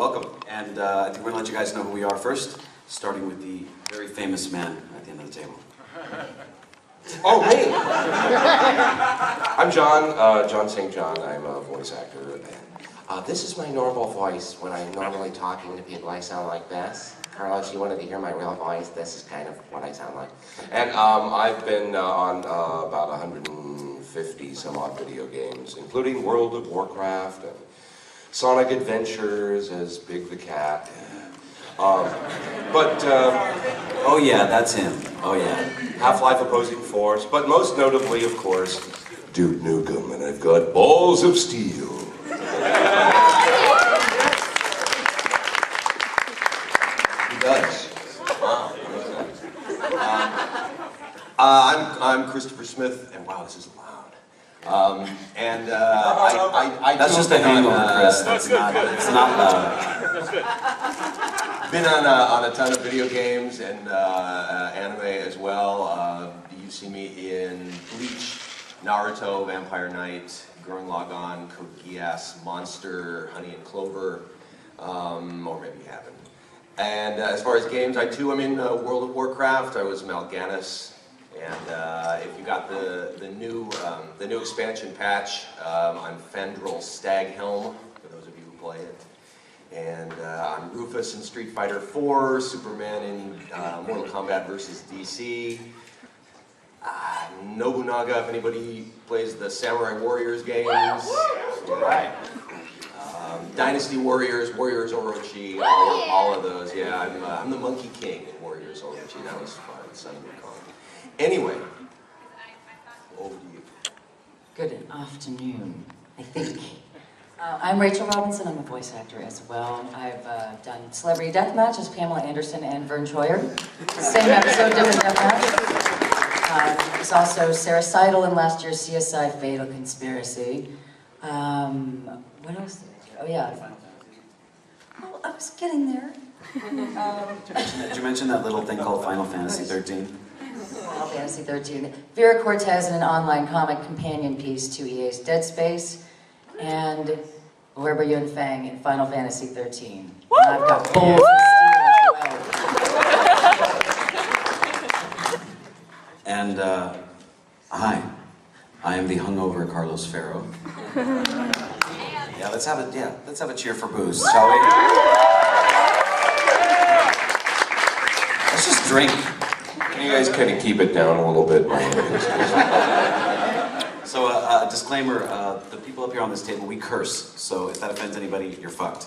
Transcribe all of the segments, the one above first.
welcome. And I think we're going to let you guys know who we are first, starting with the very famous man at the end of the table. Oh, me! I'm John St. John. I'm a voice actor. This is my normal voice when I'm normally talking to people. I sound like this. Carlos, you wanted to hear my real voice? This is kind of what I sound like. And I've been on about 150 some odd video games, including World of Warcraft and Sonic Adventures as Big the Cat. Oh yeah, that's him. Oh yeah. Half-Life Opposing Force, but most notably, of course, Duke Nukem, and I've got balls of steel. He does. Wow. I'm Christopher Smith, and wow, this is loud. That's just a hangover, Chris. It's not loud. Been on a ton of video games and anime as well. You see me in Bleach, Naruto, Vampire Knight, Gurren Lagann, Code Geass, Monster, Honey and Clover, or maybe you haven't. And as far as games, I'm in World of Warcraft. I was Mal'Ganis. And if you got the new expansion patch, I'm Fendrel Staghelm, for those of you who play it. And I'm Rufus in Street Fighter 4, Superman in Mortal Kombat vs. DC, Nobunaga if anybody plays the Samurai Warriors games. Right. Dynasty Warriors, Warriors Orochi, all of those. Yeah, I'm the Monkey King in Warriors Orochi. That was fun. Son of a con. Anyway, over to you. Good afternoon, I think. I'm Rachel Robinson. I'm a voice actor as well. I've done Celebrity Deathmatch as Pamela Anderson and Vern Troyer. Same episode, different deathmatch. There's also Sarah Seidel in last year's CSI Fatal Conspiracy. What else? Oh yeah. Oh, I was getting there. Did you mention that little thing called Final Fantasy 13? Final Fantasy 13. Vera Cortez in an online comic companion piece to EA's Dead Space. And Weber Yun Fang in Final Fantasy 13. And I've got balls of steel as well. And hi, I am the hungover Carlos Ferro. Yeah, let's have a cheer for booze, shall we? Let's just drink. Can you guys kind of keep it down a little bit? So, a disclaimer, the people up here on this table, we curse, so if that offends anybody, you're fucked.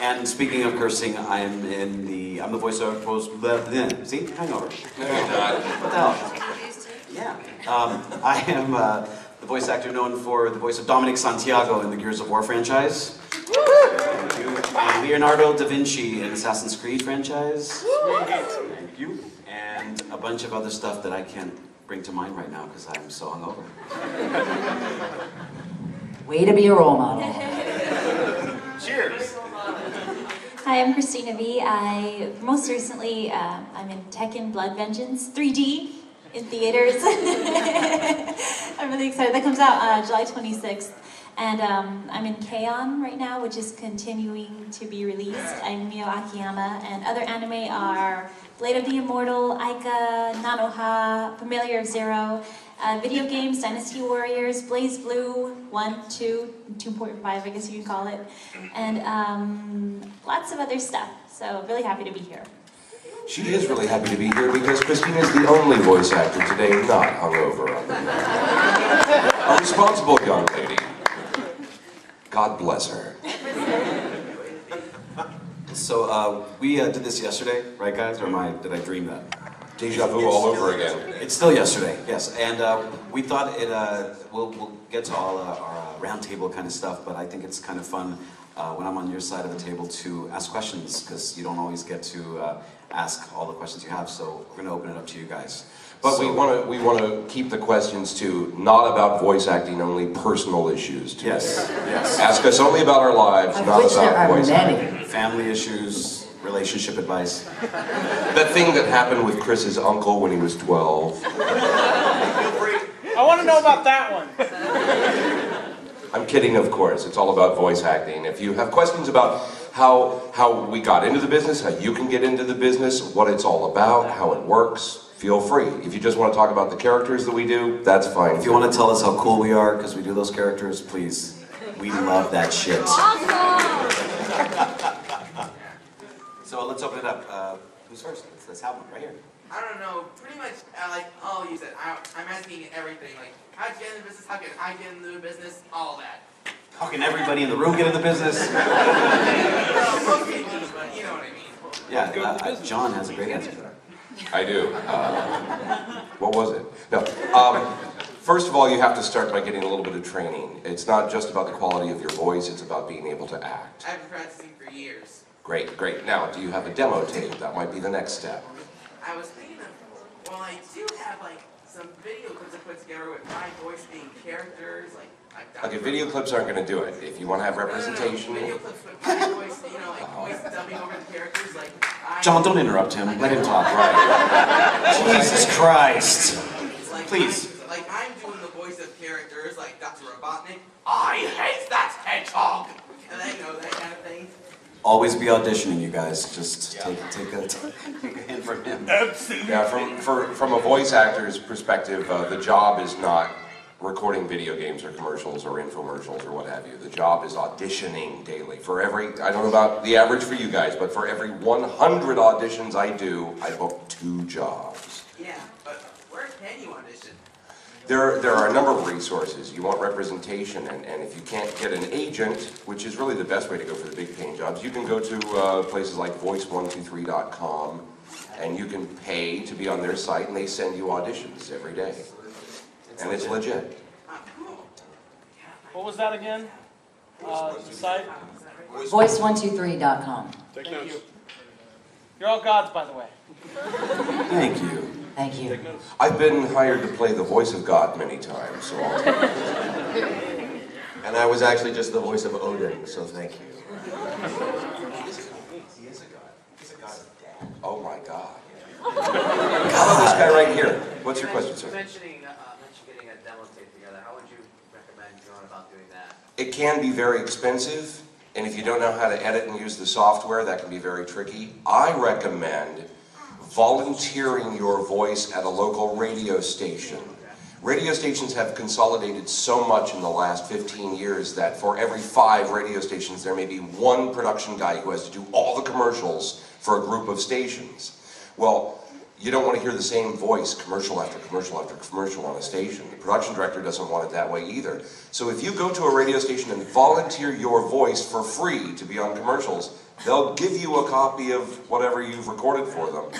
And speaking of cursing, I'm the voice of, see, hangover. No, you're not. What the hell? Yeah. I am the voice actor known for the voice of Dominic Santiago in the Gears of War franchise. Thank you. And Leonardo da Vinci in Assassin's Creed franchise. Thank you. And a bunch of other stuff that I can't bring to mind right now because I'm so hungover. Way to be a role model. Cheers. Hi, I'm Cristina Vee. Most recently, I'm in Tekken Blood Vengeance 3D in theaters. I'm really excited. That comes out July 26th. And I'm in K-On! Right now, which is continuing to be released. I'm Mio Akiyama, and other anime are Blade of the Immortal, Aika, Nanoha, Familiar of Zero, video games, Dynasty Warriors, Blaze Blue, 1, 2, 2.5, I guess you could call it, and lots of other stuff. So really happy to be here. She is really happy to be here because Christina is the only voice actor today not hungover. A responsible young lady. God bless her. So we did this yesterday, right, guys? Or did I dream that? Deja vu all over again. It's still yesterday, yes. And we thought we'll get to all our roundtable kind of stuff, but I think it's kind of fun when I'm on your side of the table to ask questions, because you don't always get to ask all the questions you have. So we're going to open it up to you guys. But we want to keep the questions to not about voice acting, only personal issues today. Yes. Ask us only about our lives, not about voice acting. Family issues, relationship advice. That thing that happened with Chris's uncle when he was 12. I want to know about that one. I'm kidding, of course. It's all about voice acting. If you have questions about how we got into the business, how you can get into the business, what it's all about, how it works, feel free. If you just want to talk about the characters that we do, that's fine. If you want to tell us how cool we are because we do those characters, please. We love that shit. So let's open it up. Who's first? Let's have one right here. I don't know, pretty much like all you said. I'm asking everything, like how'd you get in the business, how can I get into the business, all that. How can everybody in the room get in the business? Well, most people, but you know what I mean. Yeah, John has a great answer for that. I do. What was it? No. First of all, you have to start by getting a little bit of training. It's not just about the quality of your voice, it's about being able to act. I've been practicing for years. Great, great. Now, do you have a demo tape? That might be the next step. I was thinking of, well, I do have like some video clips I put together with my voice being characters, like Okay, video clips aren't going to do it. If you want to have representation... Video clips with my voice, you know, like voice dubbing over the characters, like John, don't interrupt him. Let him talk. Right. Jesus Christ. Like Please. Like I'm doing the voice of characters, like Dr. Robotnik. I hate that hedgehog! And then, you know, that kind of thing. Always be auditioning, you guys. Just take a hint from him. Yeah, from a voice actor's perspective, the job is not recording video games or commercials or infomercials or what have you. The job is auditioning daily. For every, I don't know about the average for you guys, but for every 100 auditions I do, I book 2 jobs. Yeah, but where can you audition? There are a number of resources. You want representation, and if you can't get an agent, which is really the best way to go for the big paying jobs, you can go to places like voice123.com, and you can pay to be on their site, and they send you auditions every day. And it's legit. What was that again? The site? Voice123.com. Thank you. You're all gods, by the way. Thank you. Thank you. I've been hired to play the voice of God many times, so I'll take it. And I was actually just the voice of Odin, so thank you. He is a god. He's a god of death. Oh my God. How about this guy right here? What's your question, sir? Mentioning getting a demo tape together, how would you recommend going about doing that? It can be very expensive, and if you don't know how to edit and use the software, that can be very tricky. I recommend volunteering your voice at a local radio station. Radio stations have consolidated so much in the last 15 years that for every 5 radio stations, there may be 1 production guy who has to do all the commercials for a group of stations. Well, you don't want to hear the same voice commercial after commercial after commercial on a station. The production director doesn't want it that way either. So if you go to a radio station and volunteer your voice for free to be on commercials, they'll give you a copy of whatever you've recorded for them.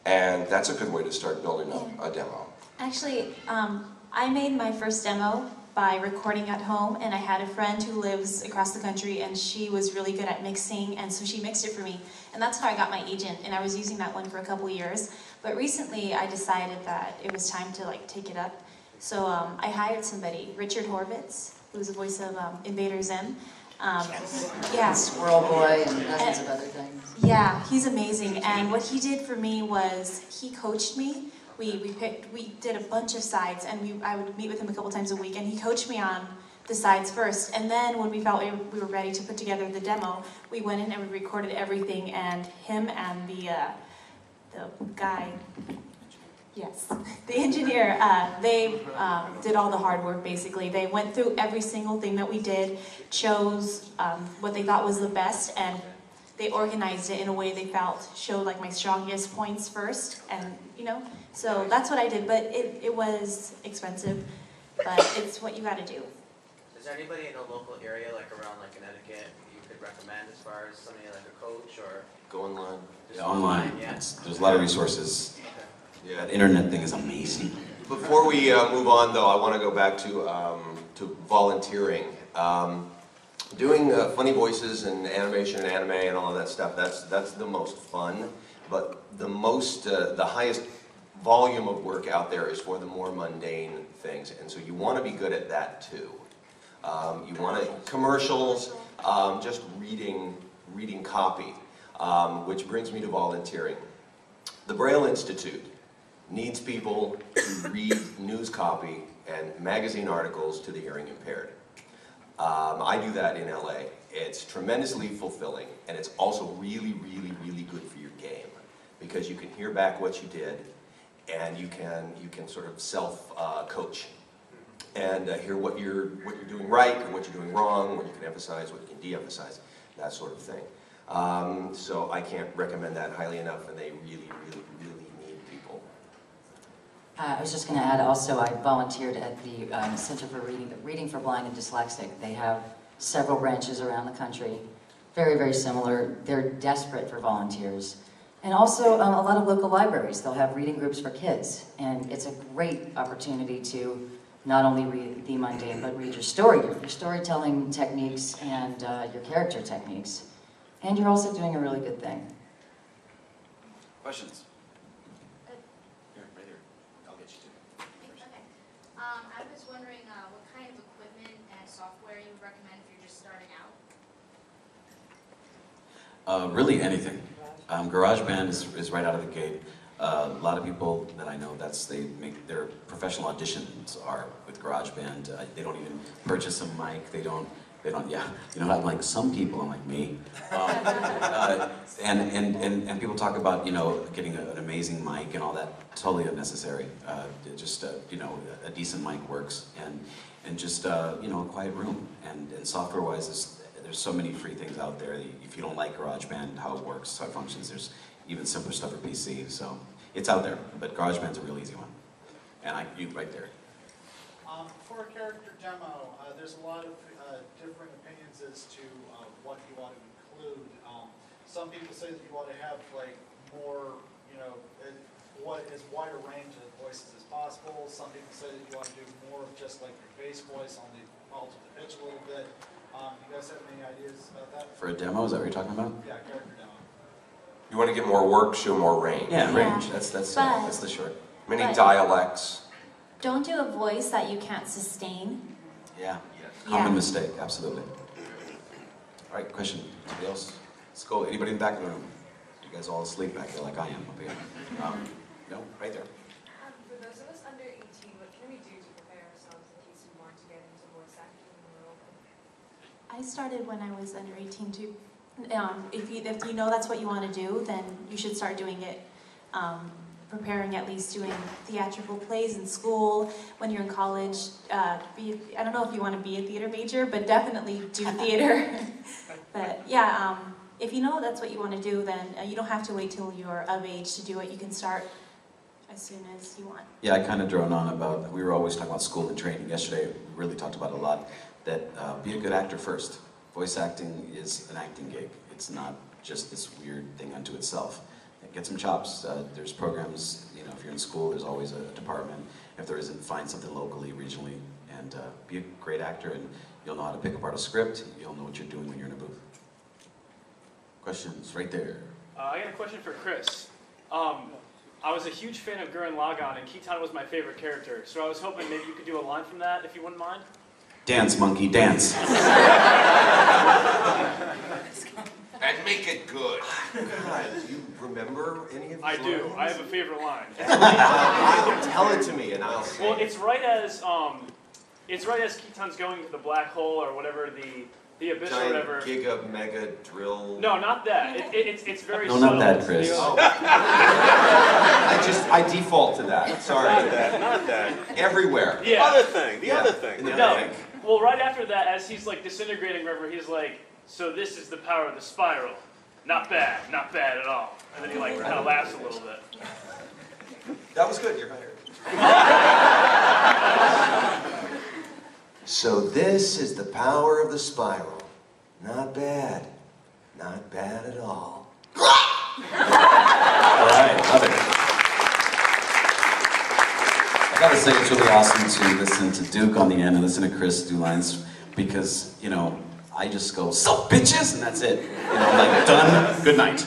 And that's a good way to start building up a demo. Actually, I made my first demo by recording at home, and I had a friend who lives across the country, and she was really good at mixing, and so she mixed it for me. And that's how I got my agent, and I was using that one for a couple years. But recently, I decided that it was time to take it up. So I hired somebody, Richard Horvitz, who's the voice of Invader Zim. Yeah. Squirrel Boy and dozens of other things. Yeah, he's amazing. And what he did for me was he coached me. We did a bunch of sides, and I would meet with him a couple times a week, and he coached me on the sides first. And then when we felt we were ready to put together the demo, we went in and we recorded everything, and him and the guy, yes, the engineer, they did all the hard work basically. They went through every single thing that we did, chose what they thought was the best, and they organized it in a way they felt showed my strongest points first, and so that's what I did. But it was expensive, but it's what you got to do. Is there anybody in a local area, around Connecticut, you could recommend as far as somebody like a coach or? Go online. Yeah, online. Yeah. There's a lot of resources. Yeah. That internet thing is amazing. Before we move on, though, I want to go back to volunteering. Doing funny voices and animation and anime and all of that stuff, that's the most fun. But the highest volume of work out there is for the more mundane things. And so you want to be good at that too. You want to, commercials, just reading copy, which brings me to volunteering. The Braille Institute needs people to read news copy and magazine articles to the hearing impaired. I do that in LA. It's tremendously fulfilling, and it's also really, really, really good for your game because you can hear back what you did, and you can sort of self-coach and hear what you're doing right and what you're doing wrong, what you can emphasize, what you can de-emphasize, that sort of thing. So I can't recommend that highly enough, and they really, really, really need people. I was just going to add also, I volunteered at the Center for Reading for Blind and Dyslexic. They have several branches around the country, very, very similar. They're desperate for volunteers. And also a lot of local libraries, they'll have reading groups for kids. And it's a great opportunity to not only read the mundane, but read your storytelling techniques and your character techniques. And you're also doing a really good thing. Questions? Here, right here. I'll get you two. Okay. I was wondering what kind of equipment and software you would recommend if you're just starting out? Really anything. GarageBand is right out of the gate. A lot of people that I know, they make their professional auditions are with GarageBand. They don't even purchase a mic. They don't. Yeah. You know, I'm like some people. I'm like me. And people talk about getting an amazing mic and all that. Totally unnecessary. Just a decent mic works, and just a quiet room. And software-wise, there's so many free things out there. If you don't like GarageBand, how it works, how it functions, there's even simpler stuff for PC. So it's out there, but GarageBand's a real easy one. And you right there. For a character demo, there's a lot of different opinions as to what you want to include. Some people say that you want to have like more, what as wide a range of voices as possible. Some people say that you want to do more of just like your bass voice, only alter the pitch a little bit. You guys have any ideas about that? For a demo, is that what you're talking about? Yeah, character demo. You want to get more work, show more range. Yeah, range. That's the short. Many dialects. Don't do a voice that you can't sustain. Yeah. Common mistake, absolutely. All right, question. Anybody else? Let's go. Anybody in the back of the room? You guys all asleep back there like I am up here. No, right there. For those of us under 18, what can we do to prepare ourselves in case we want to get into voice acting when we're older? I started when I was under 18 too. If you know that's what you want to do, then you should start doing it. Preparing, at least doing theatrical plays in school. When you're in college, I don't know if you want to be a theater major, but definitely do theater. But yeah, if you know that's what you want to do, then you don't have to wait till you're of age to do it. You can start as soon as you want. Yeah, I kind of drone on about, we were always talking about school and training. Yesterday, we really talked about it a lot, that be a good actor first. Voice acting is an acting gig. It's not just this weird thing unto itself. Get some chops. There's programs, if you're in school, there's always a department. If there isn't, find something locally, regionally, and be a great actor, and you'll know how to pick apart a script. You'll know what you're doing when you're in a booth. Questions? Right there. I got a question for Chris. I was a huge fan of Gurren Lagann, and Keaton was my favorite character, so I was hoping maybe you could do a line from that, if you wouldn't mind. Dance, monkey, dance. And make it good. God, do you remember any of these I do. lines? I have a favorite line. Tell it to me, and I'll say. Well, it's right as Keaton's going to the black hole or whatever, the abyss or whatever. Giant giga mega drill. No, not that. It's very No, subtle. not that, Chris. Oh. I default to that. Sorry. Not that. Everywhere. Yeah. Other thing. The other thing. No. Well, right after that, as he's like disintegrating, whatever, he's like, "So this is the power of the spiral. Not bad at all." And then he like kind of laughs a little bit. That was good. You're hired. So this is the power of the spiral. Not bad. Not bad at all. All right, love it. I gotta say, it's really awesome to listen to Duke on the end and listen to Chris do lines because, I just go, "Sup, bitches," and that's it. Like, done, good night.